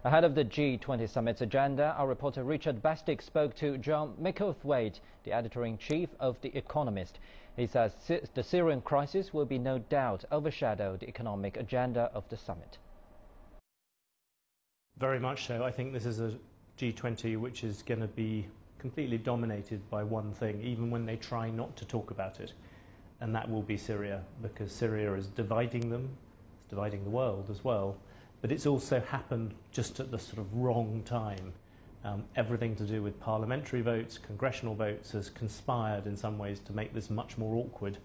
Ahead of the G20 Summit's agenda, our reporter Richard Bastick spoke to John Micklethwaite, the editor-in-chief of The Economist. He says the Syrian crisis will be no doubt overshadow the economic agenda of the summit. Very much so. I think this is a G20 which is going to be completely dominated by one thing, even when they try not to talk about it. And that will be Syria, because Syria is dividing them, it's dividing the world as well. But it's also happened just at the sort of wrong time. Everything to do with parliamentary votes, congressional votes, has conspired in some ways to make this much more awkward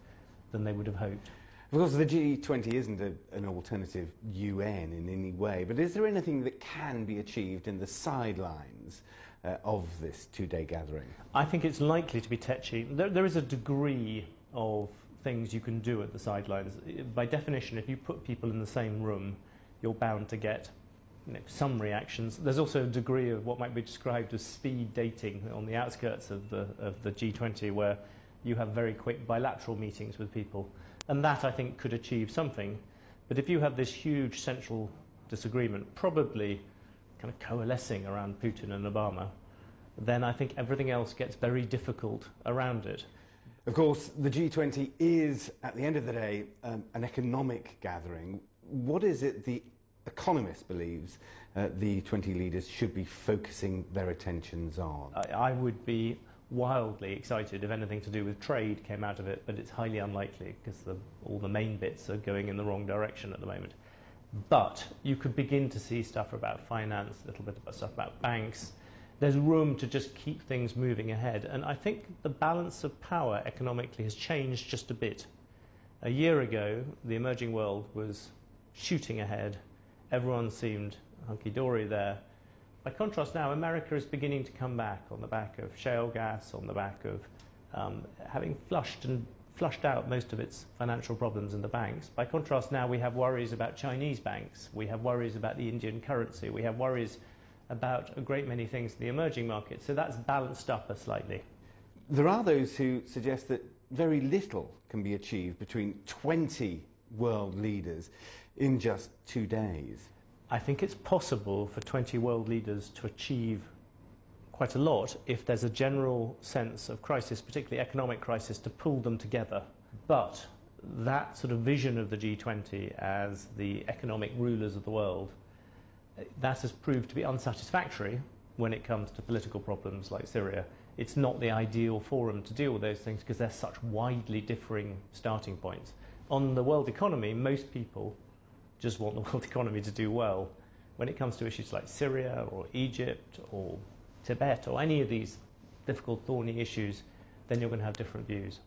than they would have hoped. Of course, the G20 isn't an alternative UN in any way, but is there anything that can be achieved in the sidelines of this two-day gathering? I think it's likely to be touchy. There is a degree of things you can do at the sidelines. By definition, if you put people in the same room, you're bound to get some reactions. There's also a degree of what might be described as speed dating on the outskirts of the G20, where you have very quick bilateral meetings with people. And that, I think, could achieve something. But if you have this huge central disagreement, probably kind of coalescing around Putin and Obama, then I think everything else gets very difficult around it. Of course, the G20 is, at the end of the day, an economic gathering. What is it the Economist believes the 20 leaders should be focusing their attentions on? I would be wildly excited if anything to do with trade came out of it, but it's highly unlikely because all the main bits are going in the wrong direction at the moment. But you could begin to see stuff about finance, a little bit about stuff about banks. There's room to just keep things moving ahead. And I think the balance of power economically has changed just a bit. A year ago, the emerging world was shooting ahead. Everyone seemed hunky-dory there. By contrast now, America is beginning to come back on the back of shale gas, on the back of having flushed out most of its financial problems in the banks. By contrast now, we have worries about Chinese banks. We have worries about the Indian currency. We have worries about a great many things in the emerging markets. So that's balanced up slightly. There are those who suggest that very little can be achieved between 20 world leaders in just 2 days. I think it's possible for 20 world leaders to achieve quite a lot if there's a general sense of crisis, particularly economic crisis, to pull them together. But that sort of vision of the G20 as the economic rulers of the world, that has proved to be unsatisfactory when it comes to political problems like Syria. It's not the ideal forum to deal with those things because they're such widely differing starting points. On the world economy, most people just want the world economy to do well. When it comes to issues like Syria or Egypt or Tibet or any of these difficult, thorny issues, then you're going to have different views.